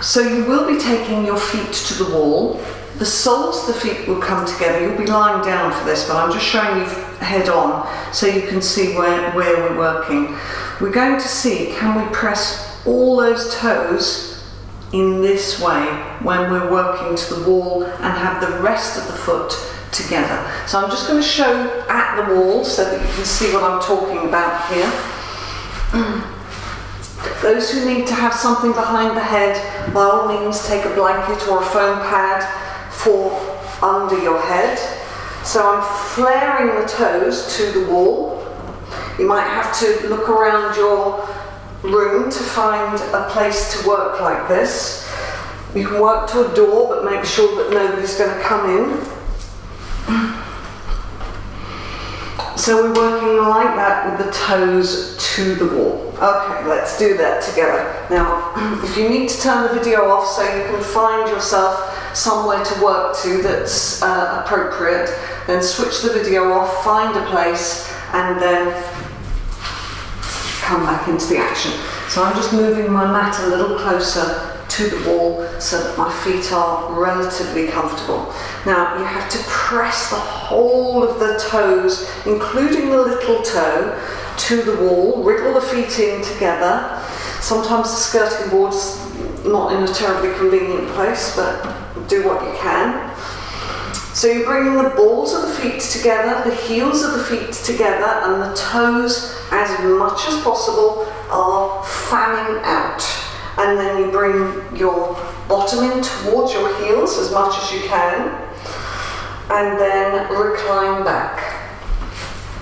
So you will be taking your feet to the wall. The soles of the feet will come together. You'll be lying down for this, but I'm just showing you head on so you can see where we're working. We're going to see, can we press all those toes in this way when we're working to the wall and have the rest of the foot together. So I'm just going to show at the wall so that you can see what I'm talking about here. Those who need to have something behind the head, by all means take a blanket or a foam pad for under your head. So I'm flaring the toes to the wall. You might have to look around your room to find a place to work like this. You can work to a door, but make sure that nobody's going to come in. So we're working like that with the toes to the wall. Okay, let's do that together. Now, if you need to turn the video off so you can find yourself somewhere to work to that's appropriate, then switch the video off, find a place, and then come back into the action. So I'm just moving my mat a little closer to the wall so that my feet are relatively comfortable. Now you have to press the whole of the toes, including the little toe, to the wall, wriggle the feet in together. Sometimes the skirting board's not in a terribly convenient place, but do what you can. So you're bringing the balls of the feet together, the heels of the feet together, and the toes, as much as possible, are fanning out. And then you bring your bottom in towards your heels as much as you can, and then recline back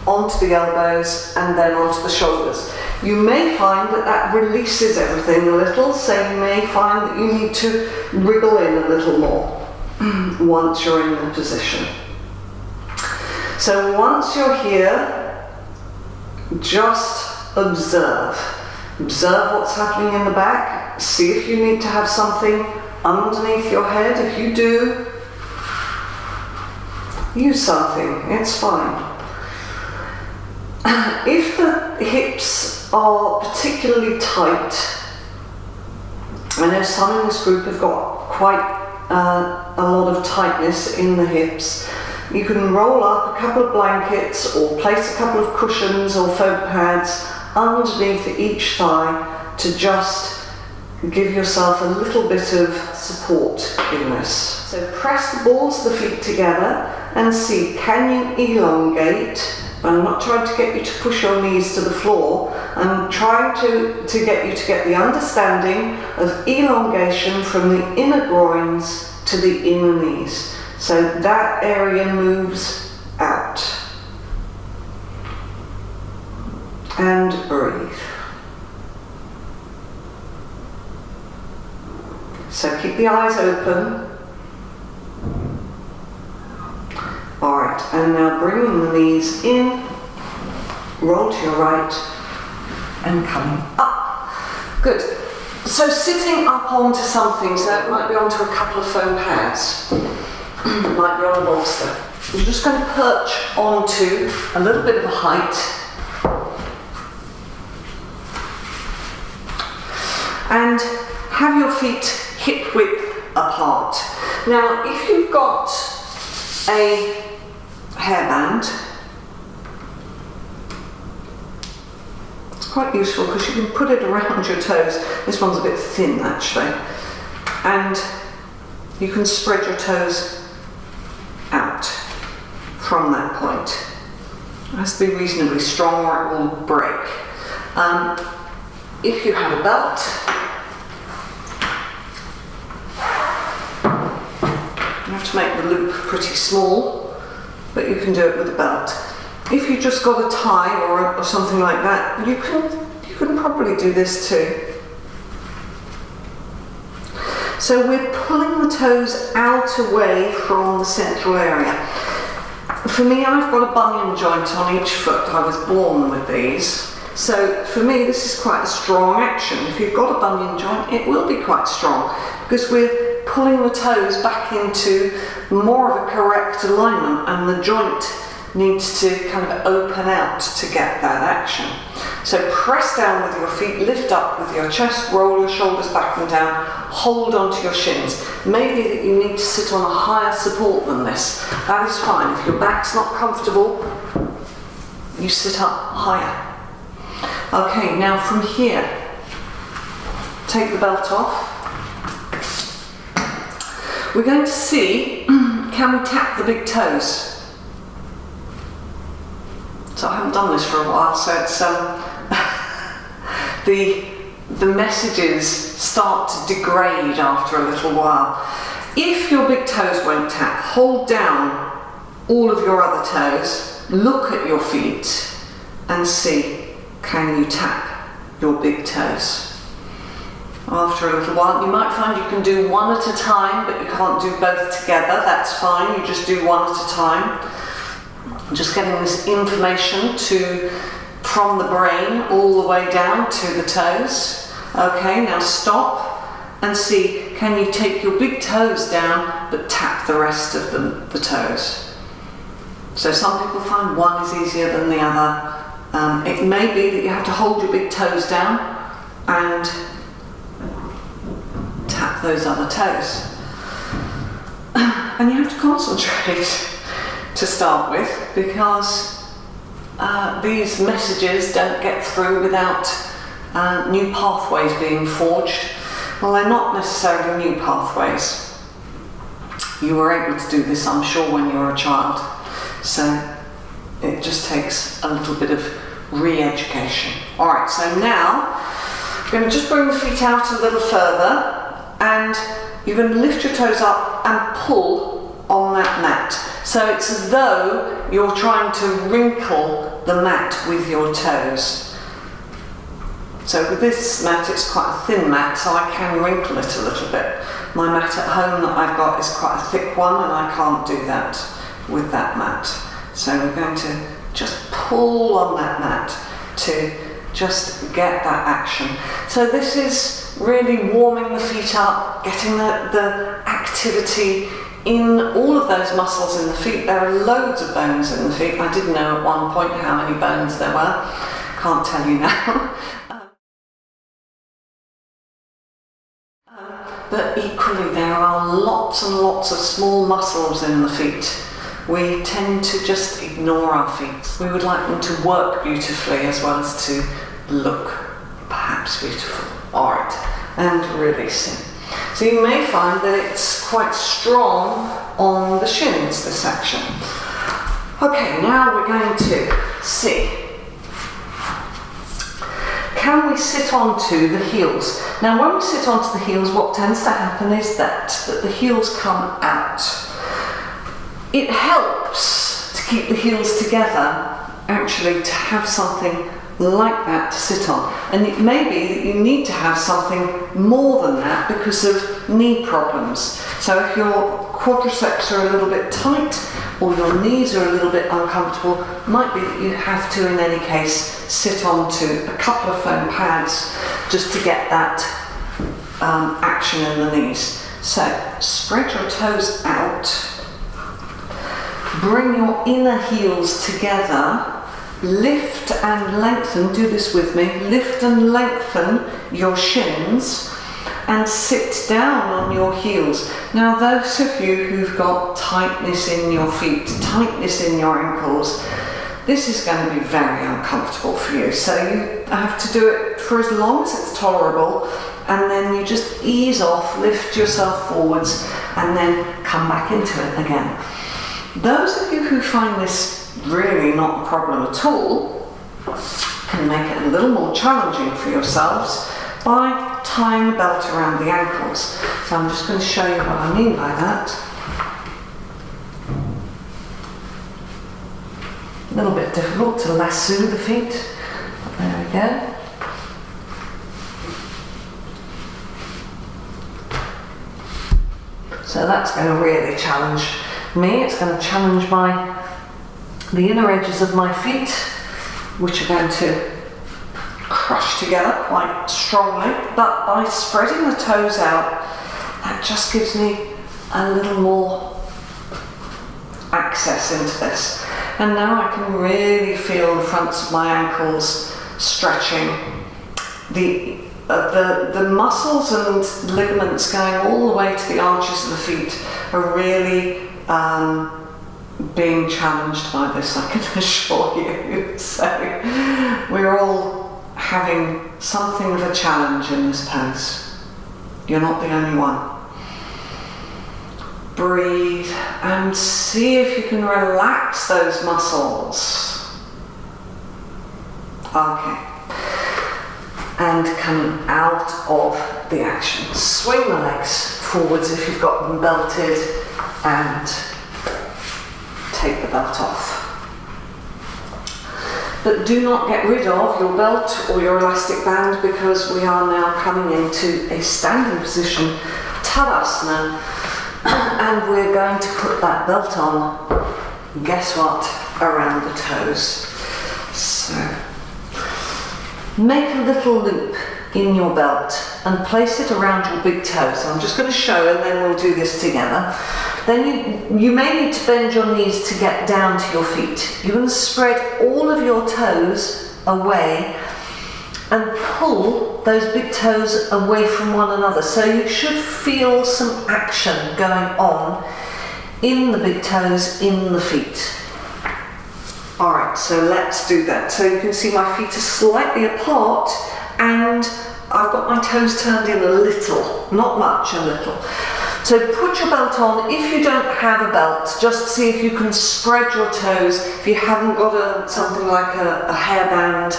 onto the elbows and then onto the shoulders. You may find that that releases everything a little, so you may find that you need to wriggle in a little more once you're in the position. So once you're here, just observe. Observe what's happening in the back. See if you need to have something underneath your head. If you do, use something, it's fine. If the hips are particularly tight, I know some in this group have got quite a lot of tightness in the hips, you can roll up a couple of blankets or place a couple of cushions or foam pads underneath each thigh to just give yourself a little bit of support in this. So press the balls of the feet together and see, can you elongate? I'm not trying to get you to push your knees to the floor. I'm trying to get you to get the understanding of elongation from the inner groins to the inner knees. So that area moves out. And breathe. So keep the eyes open. Alright, and now bringing the knees in, roll to your right, and coming up. Good. So sitting up onto something, so it might be onto a couple of foam pads, it might be on a bolster. You're just going to perch onto a little bit of a height, and have your feet hip width apart. Now, if you've got a hairband, it's quite useful because you can put it around your toes. This one's a bit thin actually, and you can spread your toes out from that point. It has to be reasonably strong or it will break. If you have a belt, you have to make the loop pretty small, but you can do it with a belt. If you just got a tie or something like that, you can probably do this too. So we're pulling the toes out away from the central area. For me, I've got a bunion joint on each foot. I was born with these. So for me, this is quite a strong action. If you've got a bunion joint, it will be quite strong because we're pulling the toes back into more of a correct alignment, and the joint needs to kind of open out to get that action. So press down with your feet, lift up with your chest, roll your shoulders back and down, hold onto your shins. Maybe that you need to sit on a higher support than this. That is fine. If your back's not comfortable, you sit up higher. Okay, now from here, take the belt off. We're going to see, can we tap the big toes? So I haven't done this for a while, so it's the messages start to degrade after a little while. If your big toes won't tap, hold down all of your other toes, look at your feet and see, can you tap your big toes? After a little while, you might find you can do one at a time, but you can't do both together. That's fine, you just do one at a time. Just getting this information from the brain all the way down to the toes. Okay, now stop and see, can you take your big toes down but tap the rest of the toes? So some people find one is easier than the other. It may be that you have to hold your big toes down and tap those other toes. And you have to concentrate to start with, because these messages don't get through without new pathways being forged. Well, they're not necessarily new pathways. You were able to do this, I'm sure, when you were a child. So it just takes a little bit of re-education. All right, so now I'm going to just bring the feet out a little further, and you're going to lift your toes up and pull on that mat. So it's as though you're trying to wrinkle the mat with your toes. So with this mat, it's quite a thin mat, so I can wrinkle it a little bit. My mat at home that I've got is quite a thick one, and I can't do that with that mat. So we're going to just pull on that mat to just get that action. So this is really warming the feet up, getting the activity in all of those muscles in the feet. There are loads of bones in the feet. I didn't know at one point how many bones there were. Can't tell you now. But equally there are lots and lots of small muscles in the feet. We tend to just ignore our feet. We would like them to work beautifully as well as to look perhaps beautiful. Alright, and releasing. So you may find that it's quite strong on the shins, this action. Okay, now we're going to see, can we sit onto the heels? Now when we sit onto the heels, what tends to happen is that the heels come out. It helps to keep the heels together, actually, to have something like that to sit on. And it may be that you need to have something more than that because of knee problems. So if your quadriceps are a little bit tight or your knees are a little bit uncomfortable, it might be that you have to, in any case, sit onto a couple of foam pads just to get that action in the knees. So spread your toes out, bring your inner heels together, lift and lengthen, do this with me, lift and lengthen your shins and sit down on your heels. Now those of you who've got tightness in your feet, tightness in your ankles, this is going to be very uncomfortable for you. So you have to do it for as long as it's tolerable, and then you just ease off, lift yourself forwards and then come back into it again. Those of you who find this really not a problem at all can make it a little more challenging for yourselves by tying the belt around the ankles. So I'm just going to show you what I mean by that. A little bit difficult to lasso the feet, but there we go. So that's going to really challenge me. It's going to challenge the inner edges of my feet, which are going to crush together quite strongly, but by spreading the toes out, that just gives me a little more access into this. And now I can really feel the fronts of my ankles stretching. The muscles and ligaments going all the way to the arches of the feet are really being challenged by this, I can assure you. So we're all having something of a challenge in this pose. You're not the only one. Breathe and see if you can relax those muscles. Okay. And coming out of the action. Swing the legs forwards if you've got them belted and take the belt off. But do not get rid of your belt or your elastic band, because we are now coming into a standing position, Tadasana, and we're going to put that belt on, guess what, around the toes. So make a little loop in your belt and place it around your big toe. So I'm just going to show and then we'll do this together. Then you may need to bend your knees to get down to your feet. You're going to spread all of your toes away and pull those big toes away from one another. So you should feel some action going on in the big toes, in the feet. Alright, so let's do that. So you can see my feet are slightly apart and I've got my toes turned in a little, not much, a little. So put your belt on. If you don't have a belt, just see if you can spread your toes. If you haven't got something like a hairband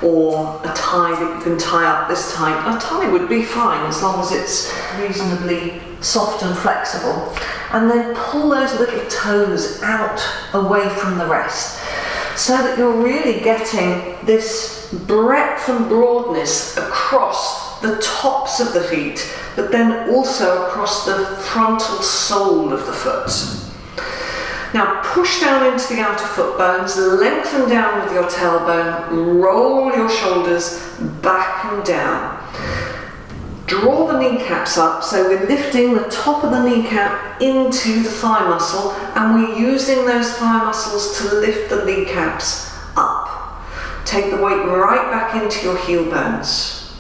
or a tie that you can tie up this tight, a tie would be fine as long as it's reasonably soft and flexible. And then pull those little toes out away from the rest, so that you're really getting this breadth and broadness across the tops of the feet, but then also across the frontal sole of the foot. Now push down into the outer foot bones, lengthen down with your tailbone, roll your shoulders back and down. Draw the kneecaps up, so we're lifting the top of the kneecap into the thigh muscle, and we're using those thigh muscles to lift the kneecaps up. Take the weight right back into your heel bones.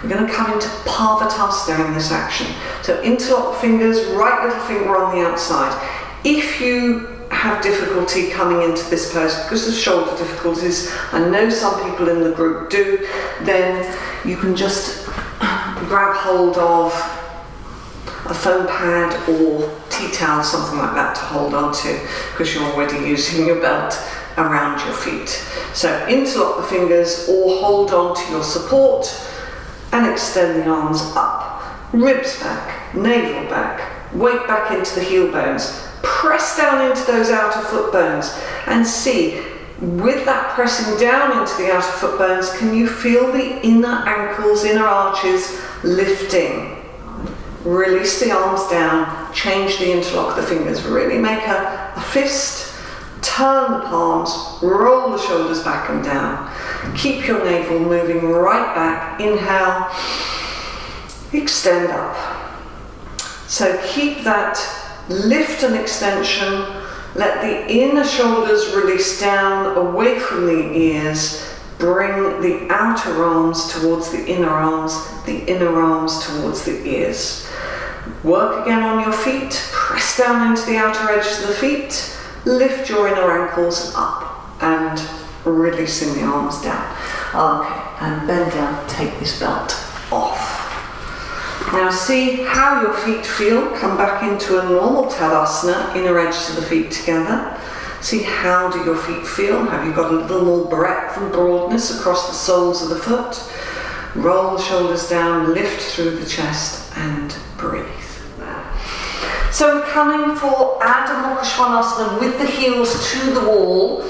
We're going to come into Parvatasana in this action. So interlock the fingers, right little finger on the outside. If you have difficulty coming into this pose because of shoulder difficulties, I know some people in the group do, then you can just grab hold of a foam pad or tea towel, something like that, to hold on to, because you're already using your belt around your feet. So interlock the fingers or hold on to your support and extend the arms up. Ribs back, navel back, weight back into the heel bones. Press down into those outer foot bones and see, with that pressing down into the outer foot bones, can you feel the inner ankles, inner arches lifting? Release the arms down, change the interlock of the fingers, really make a fist, turn the palms, roll the shoulders back and down. Keep your navel moving right back, inhale, extend up. So keep that lift and extension. Let the inner shoulders release down away from the ears. Bring the outer arms towards the inner arms towards the ears. Work again on your feet. Press down into the outer edges of the feet. Lift your inner ankles up and releasing the arms down. Okay, and bend down, take this belt off. Now see how your feet feel. Come back into a normal Tadasana, inner edges of the feet together. See how do your feet feel. Have you got a little more breadth and broadness across the soles of the foot? Roll the shoulders down, lift through the chest and breathe. So we're coming for Adho Mukha Svanasana with the heels to the wall.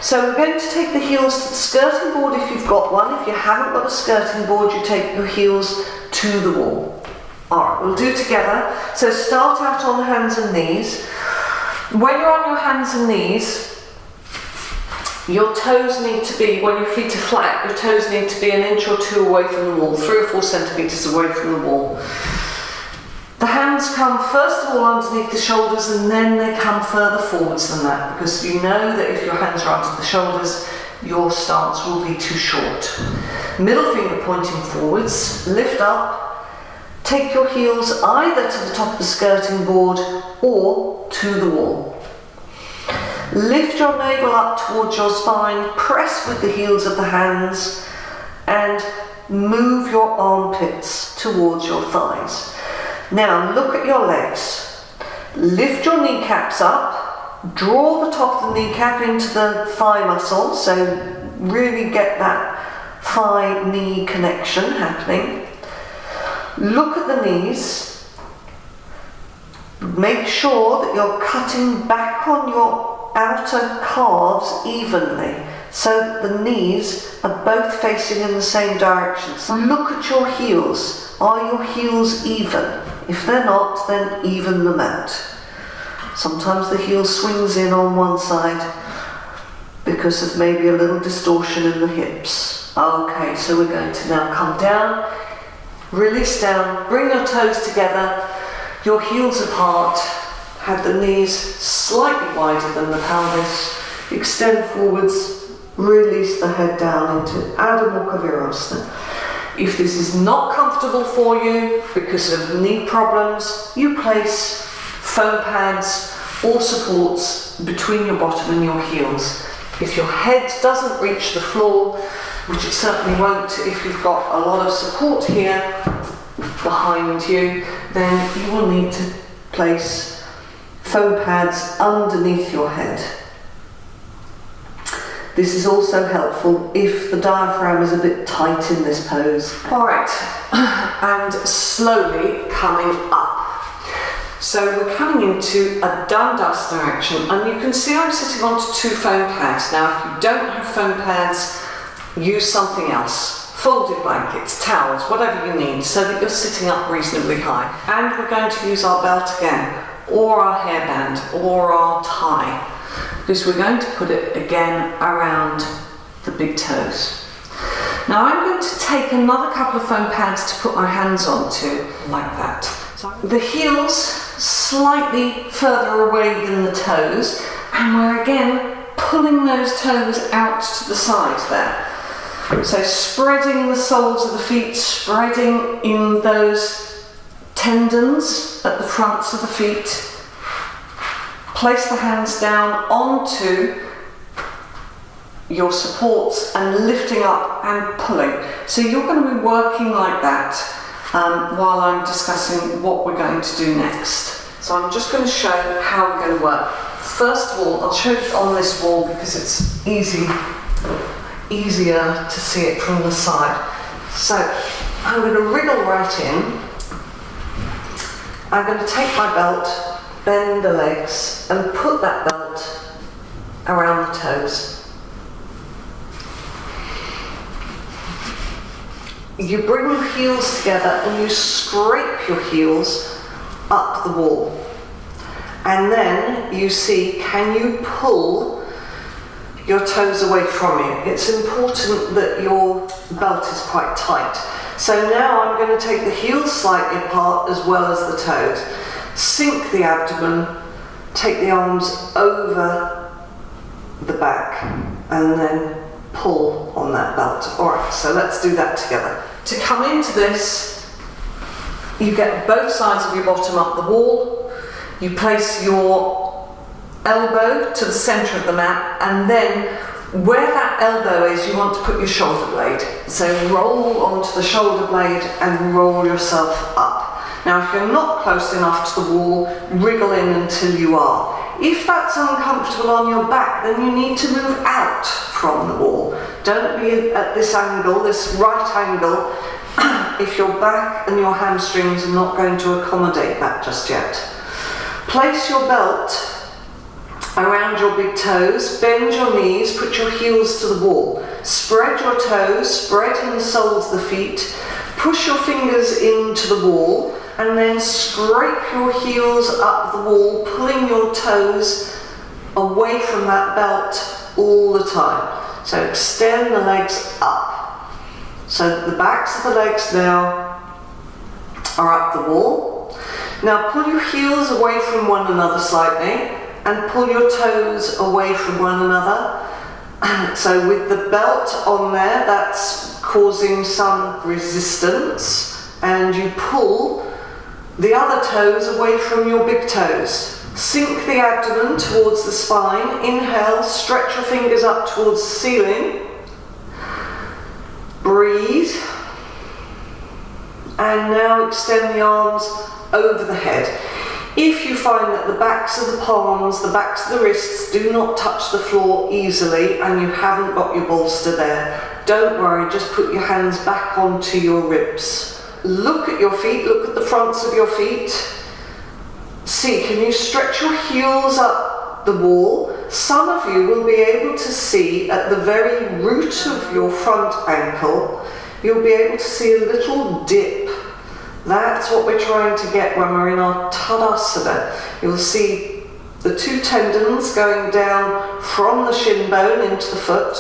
So we're going to take the heels to the skirting board if you've got one. If you haven't got a skirting board, you take your heels to the wall. Alright, we'll do it together. So start out on hands and knees. When you're on your hands and knees, your toes need to be, when your feet are flat, your toes need to be 1 inch or 2 away from the wall, 3 or 4 centimetres away from the wall. The hands come first of all underneath the shoulders and then they come further forwards than that, because you know that if your hands are under the shoulders, your stance will be too short. Middle finger pointing forwards, lift up, take your heels either to the top of the skirting board or to the wall. Lift your navel up towards your spine, press with the heels of the hands, and move your armpits towards your thighs. Now look at your legs. Lift your kneecaps up, draw the top of the kneecap into the thigh muscle, so really get that thigh-knee connection happening. Look at the knees. Make sure that you're cutting back on your outer calves evenly, so that the knees are both facing in the same direction. So look at your heels. Are your heels even? If they're not, then even them out. Sometimes the heel swings in on one side because of maybe a little distortion in the hips. Okay, so we're going to now come down, release down, bring your toes together, your heels apart, have the knees slightly wider than the pelvis, extend forwards, release the head down into Adho Mukha Virasana. If this is not comfortable for you because of knee problems, you place foam pads or supports between your bottom and your heels. If your head doesn't reach the floor, which it certainly won't if you've got a lot of support here behind you, then you will need to place foam pads underneath your head. This is also helpful if the diaphragm is a bit tight in this pose. Alright, and slowly coming up. So we're coming into a Dandasana action, and you can see I'm sitting onto 2 foam pads. Now if you don't have foam pads, use something else. Folded blankets, towels, whatever you need, so that you're sitting up reasonably high. And we're going to use our belt again, or our hairband, or our tie, because we're going to put it again around the big toes. Now I'm going to take another couple of foam pads to put my hands onto, like that. So the heels slightly further away than the toes, and we're again pulling those toes out to the side there. So spreading the soles of the feet, spreading in those tendons at the fronts of the feet. Place the hands down onto your supports and lifting up and pulling. So you're going to be working like that while I'm discussing what we're going to do next. So I'm just going to show how we're going to work. First of all, I'll show it on this wall because it's easier to see it from the side. So I'm going to wriggle right in. I'm going to take my belt, bend the legs and put that belt around the toes. You bring your heels together and you scrape your heels up the wall. And then you see, can you pull your toes away from you? It's important that your belt is quite tight. So now I'm going to take the heels slightly apart as well as the toes. Sink the abdomen, take the arms over the back, and then pull on that belt. Alright, so let's do that together. To come into this, you get both sides of your bottom up the wall, you place your elbow to the centre of the mat, and then where that elbow is, you want to put your shoulder blade. So roll onto the shoulder blade and roll yourself up. Now if you're not close enough to the wall, wriggle in until you are. If that's uncomfortable on your back, then you need to move out from the wall. Don't be at this angle, this right angle, if your back and your hamstrings are not going to accommodate that just yet. Place your belt around your big toes, bend your knees, put your heels to the wall. Spread your toes, spread in the soles of the feet, push your fingers into the wall, and then scrape your heels up the wall, pulling your toes away from that belt all the time. So extend the legs up. So the backs of the legs now are up the wall. Now pull your heels away from one another slightly and pull your toes away from one another. So with the belt on there, that's causing some resistance, and you pull the other toes away from your big toes. Sink the abdomen towards the spine. Inhale, stretch your fingers up towards the ceiling. Breathe. And now extend the arms over the head. If you find that the backs of the palms, the backs of the wrists do not touch the floor easily and you haven't got your bolster there, don't worry, just put your hands back onto your ribs. Look at your feet, look at the fronts of your feet. See, can you stretch your heels up the wall? Some of you will be able to see at the very root of your front ankle, you'll be able to see a little dip. That's what we're trying to get when we're in our Tadasana. You'll see the two tendons going down from the shin bone into the foot,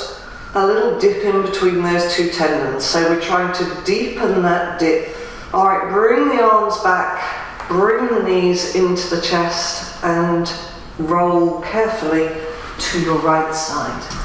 a little dip in between those two tendons. So we're trying to deepen that dip. All right, bring the arms back, bring the knees into the chest and roll carefully to your right side.